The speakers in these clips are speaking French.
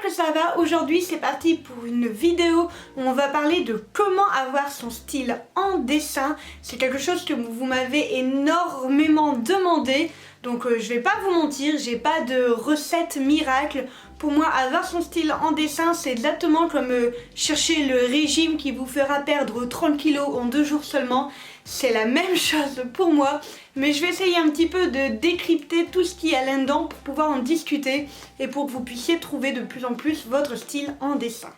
que ça va. Aujourd'hui c'est parti pour une vidéo où on va parler de comment avoir son style en dessin. C'est quelque chose que vous m'avez énormément demandé. Donc je vais pas vous mentir, j'ai pas de recette miracle. Pour moi, avoir son style en dessin, c'est exactement comme chercher le régime qui vous fera perdre 30 kilos en 2 jours seulement. C'est la même chose pour moi, mais je vais essayer un petit peu de décrypter tout ce qu'il y a là-dedans pour pouvoir en discuter et pour que vous puissiez trouver de plus en plus votre style en dessin.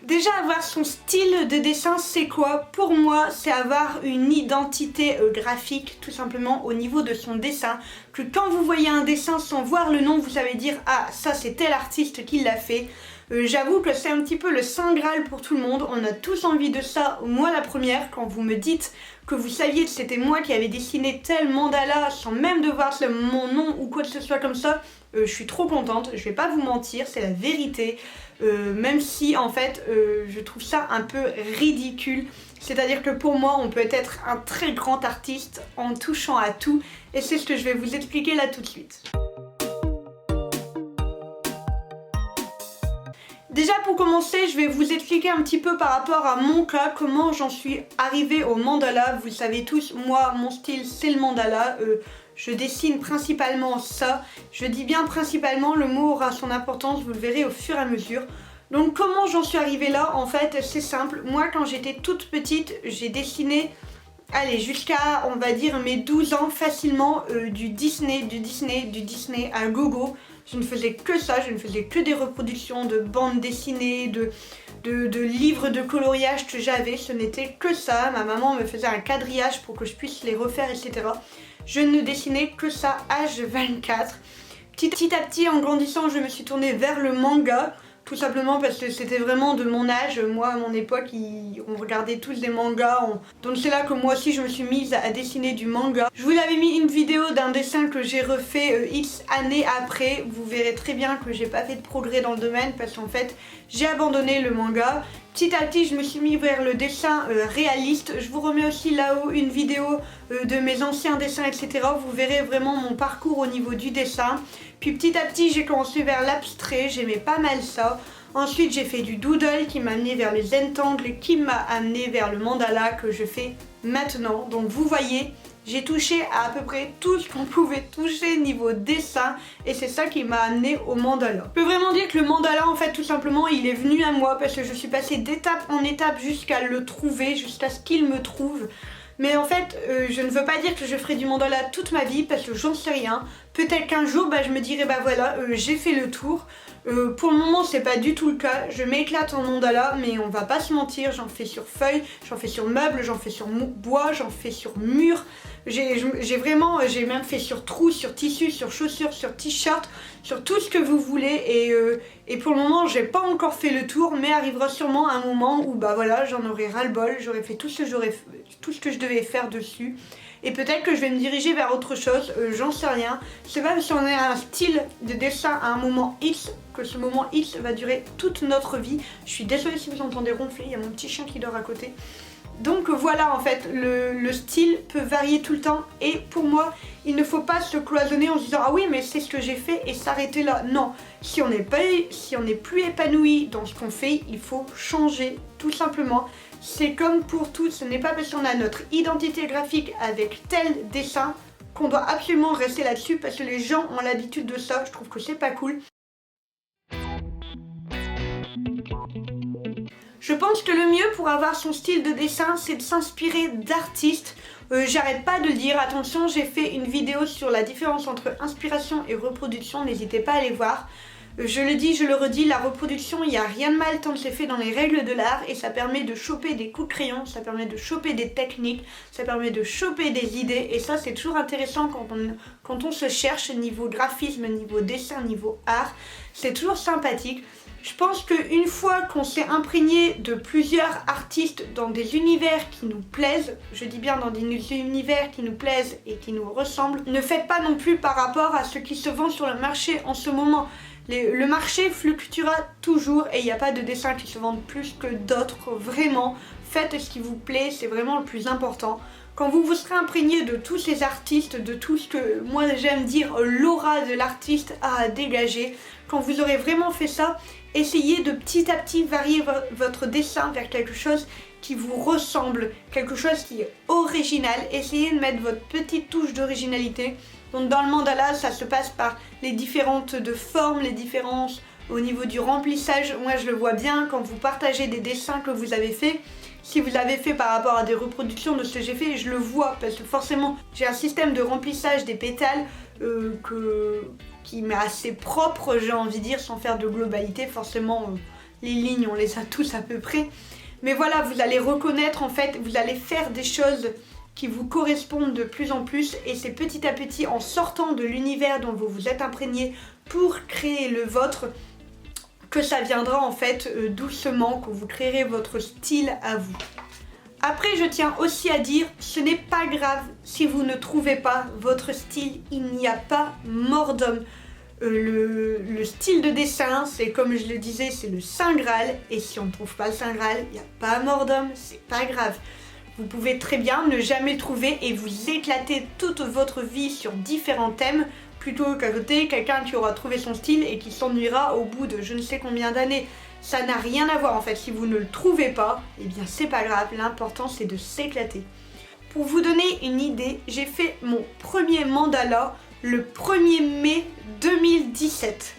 Déjà, avoir son style de dessin, c'est quoi? Pour moi, c'est avoir une identité graphique, tout simplement, au niveau de son dessin. Que quand vous voyez un dessin sans voir le nom, vous savez dire « Ah, ça c'est tel artiste qui l'a fait ». J'avoue que c'est un petit peu le saint graal pour tout le monde, on a tous envie de ça, moi la première. Quand vous me dites que vous saviez que c'était moi qui avais dessiné tel mandala sans même devoir mon nom ou quoi que ce soit comme ça, je suis trop contente, je vais pas vous mentir, c'est la vérité. Même si en fait je trouve ça un peu ridicule. C'est-à-dire que pour moi on peut être un très grand artiste en touchant à tout, et c'est ce que je vais vous expliquer là tout de suite. Déjà pour commencer, je vais vous expliquer un petit peu par rapport à mon cas, comment j'en suis arrivée au mandala. Vous le savez tous, moi mon style c'est le mandala. Je dessine principalement ça. Je dis bien principalement, le mot aura son importance, vous le verrez au fur et à mesure. Donc comment j'en suis arrivée là? En fait c'est simple, moi quand j'étais toute petite, j'ai dessiné, allez, jusqu'à on va dire mes 12 ans facilement, du Disney à gogo. Je ne faisais que ça, je ne faisais que des reproductions de bandes dessinées, de livres de coloriage que j'avais, ce n'était que ça. Ma maman me faisait un quadrillage pour que je puisse les refaire, etc. Je ne dessinais que ça H24. Petit à petit, en grandissant, je me suis tournée vers le manga. Tout simplement parce que c'était vraiment de mon âge. Moi, à mon époque, on regardait tous des mangas. Donc c'est là que moi aussi, je me suis mise à dessiner du manga. Je vous avais mis une vidéo d'un dessin que j'ai refait X années après. Vous verrez très bien que j'ai pas fait de progrès dans le domaine parce qu'en fait, j'ai abandonné le manga. Petit à petit, je me suis mis vers le dessin réaliste. Je vous remets aussi là-haut une vidéo de mes anciens dessins, etc. Vous verrez vraiment mon parcours au niveau du dessin. Puis petit à petit, j'ai commencé vers l'abstrait. J'aimais pas mal ça. Ensuite, j'ai fait du doodle qui m'a amené vers les Zentangle, qui m'a amené vers le mandala que je fais maintenant. Donc vous voyez, j'ai touché à peu près tout ce qu'on pouvait toucher niveau dessin, et c'est ça qui m'a amené au mandala. Je peux vraiment dire que le mandala, en fait, tout simplement, il est venu à moi parce que je suis passée d'étape en étape jusqu'à le trouver, jusqu'à ce qu'il me trouve. Mais en fait, je ne veux pas dire que je ferai du mandala toute ma vie parce que j'en sais rien. Peut-être qu'un jour, je me dirai, voilà, j'ai fait le tour. Pour le moment, c'est pas du tout le cas. Je m'éclate en mandala, mais on va pas se mentir, j'en fais sur feuilles, j'en fais sur meubles, j'en fais sur bois, j'en fais sur murs. J'ai même fait sur trous, sur tissus, sur chaussures, sur t-shirts, sur tout ce que vous voulez. Et pour le moment, j'ai pas encore fait le tour, mais arrivera sûrement un moment où voilà, j'en aurai ras-le-bol, j'aurai fait tout ce que je devais faire dessus. Et peut-être que je vais me diriger vers autre chose, j'en sais rien. C'est pas si on a un style de dessin à un moment X que ce moment X va durer toute notre vie. Je suis désolée si vous entendez ronfler, il y a mon petit chien qui dort à côté. Donc voilà, en fait, le style peut varier tout le temps, et pour moi, il ne faut pas se cloisonner en se disant « Ah oui, mais c'est ce que j'ai fait » et s'arrêter là. Non, si on n'est plus épanoui dans ce qu'on fait, il faut changer, tout simplement. C'est comme pour tout, ce n'est pas parce qu'on a notre identité graphique avec tel dessin qu'on doit absolument rester là-dessus parce que les gens ont l'habitude de ça. Je trouve que c'est pas cool. Je pense que le mieux pour avoir son style de dessin, c'est de s'inspirer d'artistes. J'arrête pas de le dire, attention, j'ai fait une vidéo sur la différence entre inspiration et reproduction, n'hésitez pas à aller voir. Je le dis, je le redis, la reproduction, il n'y a rien de mal tant que c'est fait dans les règles de l'art, et ça permet de choper des coups de crayon, ça permet de choper des techniques, ça permet de choper des idées, et ça c'est toujours intéressant quand on se cherche niveau graphisme, niveau dessin, niveau art, c'est toujours sympathique. Je pense qu'une fois qu'on s'est imprégné de plusieurs artistes dans des univers qui nous plaisent, je dis bien dans des univers qui nous plaisent et qui nous ressemblent, ne faites pas non plus par rapport à ce qui se vend sur le marché en ce moment. Le marché fluctuera toujours et il n'y a pas de dessins qui se vendent plus que d'autres, vraiment. Faites ce qui vous plaît, c'est vraiment le plus important. Quand vous vous serez imprégné de tous ces artistes, de tout ce que moi j'aime dire l'aura de l'artiste a dégagé, quand vous aurez vraiment fait ça, essayez de petit à petit varier votre dessin vers quelque chose qui vous ressemble, quelque chose qui est original. Essayez de mettre votre petite touche d'originalité. Donc dans le mandala, ça se passe par les différentes formes, les différences au niveau du remplissage. Moi je le vois bien quand vous partagez des dessins que vous avez faits. Si vous l'avez fait par rapport à des reproductions de ce que j'ai fait, je le vois parce que forcément j'ai un système de remplissage des pétales qui m'est assez propre, j'ai envie de dire, sans faire de globalité. Forcément les lignes on les a tous à peu près. Mais voilà, vous allez reconnaître en fait, vous allez faire des choses qui vous correspondent de plus en plus et c'est petit à petit en sortant de l'univers dont vous vous êtes imprégné pour créer le vôtre que ça viendra en fait doucement, que vous créerez votre style à vous. Après je tiens aussi à dire, ce n'est pas grave si vous ne trouvez pas votre style, il n'y a pas mort d'homme. Le style de dessin, c'est comme je le disais, c'est le Saint Graal et si on ne trouve pas le Saint Graal, il n'y a pas mort d'homme, c'est pas grave. Vous pouvez très bien ne jamais le trouver et vous éclater toute votre vie sur différents thèmes plutôt qu'à côté quelqu'un qui aura trouvé son style et qui s'ennuiera au bout de je ne sais combien d'années. Ça n'a rien à voir en fait, si vous ne le trouvez pas, eh bien c'est pas grave, l'important c'est de s'éclater. Pour vous donner une idée, j'ai fait mon premier mandala le 1er mai 2017.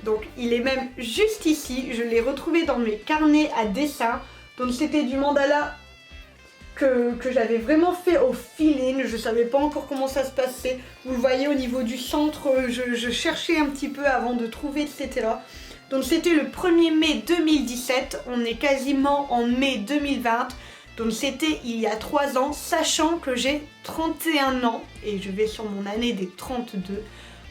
Donc il est même juste ici, je l'ai retrouvé dans mes carnets à dessin. Donc c'était du mandala que j'avais vraiment fait au feeling, je savais pas encore comment ça se passait. Vous le voyez au niveau du centre, je cherchais un petit peu avant de trouver, etc. Donc c'était le 1er mai 2017, on est quasiment en mai 2020. Donc c'était il y a 3 ans, sachant que j'ai 31 ans et je vais sur mon année des 32.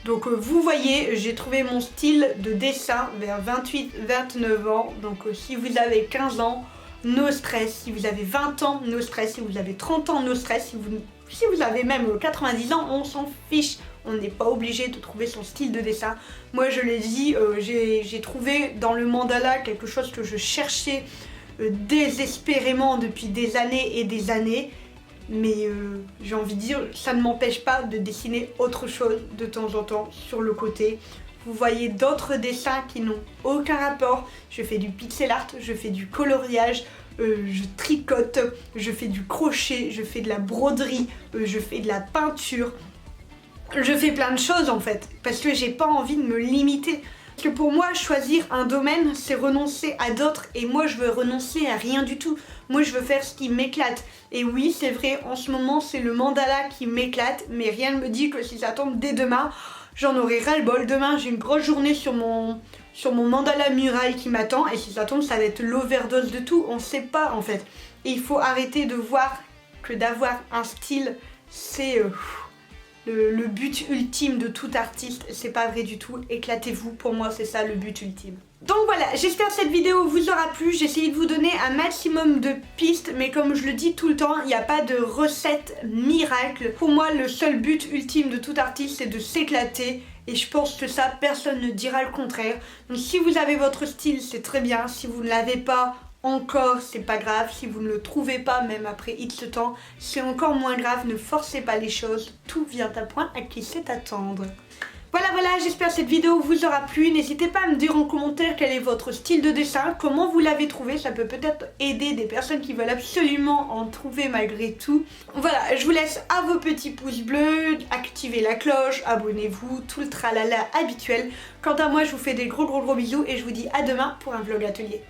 Donc vous voyez, j'ai trouvé mon style de dessin vers 28-29 ans. Donc si vous avez 15 ans, no stress. Si vous avez 20 ans, no stress. Si vous avez 30 ans, no stress. Si vous avez même 90 ans, on s'en fiche. On n'est pas obligé de trouver son style de dessin. Moi je l'ai dit, j'ai trouvé dans le mandala quelque chose que je cherchais désespérément depuis des années et des années. Mais j'ai envie de dire, ça ne m'empêche pas de dessiner autre chose de temps en temps sur le côté. Vous voyez d'autres dessins qui n'ont aucun rapport. Je fais du pixel art, je fais du coloriage, je tricote, je fais du crochet, je fais de la broderie, je fais de la peinture. Je fais plein de choses en fait, parce que j'ai pas envie de me limiter. Parce que pour moi, choisir un domaine, c'est renoncer à d'autres. Et moi, je veux renoncer à rien du tout. Moi, je veux faire ce qui m'éclate. Et oui, c'est vrai, en ce moment, c'est le mandala qui m'éclate. Mais rien ne me dit que si ça tombe dès demain, j'en aurai ras-le-bol. Demain, j'ai une grosse journée sur mon mandala muraille qui m'attend. Et si ça tombe, ça va être l'overdose de tout. On sait pas, en fait. Et il faut arrêter de voir que d'avoir un style, c'est... Le but ultime de tout artiste, c'est pas vrai du tout, éclatez-vous, pour moi c'est ça le but ultime. Donc voilà, j'espère que cette vidéo vous aura plu, j'ai essayé de vous donner un maximum de pistes, mais comme je le dis tout le temps, il n'y a pas de recette miracle. Pour moi, le seul but ultime de tout artiste, c'est de s'éclater, et je pense que ça, personne ne dira le contraire. Donc si vous avez votre style, c'est très bien, si vous ne l'avez pas, encore, c'est pas grave, si vous ne le trouvez pas même après X temps, c'est encore moins grave, ne forcez pas les choses, tout vient à point à qui sait attendre. Voilà, j'espère que cette vidéo vous aura plu, n'hésitez pas à me dire en commentaire quel est votre style de dessin, comment vous l'avez trouvé, ça peut peut-être aider des personnes qui veulent absolument en trouver malgré tout. Voilà, je vous laisse à vos petits pouces bleus, activez la cloche, abonnez-vous, tout le tralala habituel. Quant à moi, je vous fais des gros bisous et je vous dis à demain pour un vlog atelier.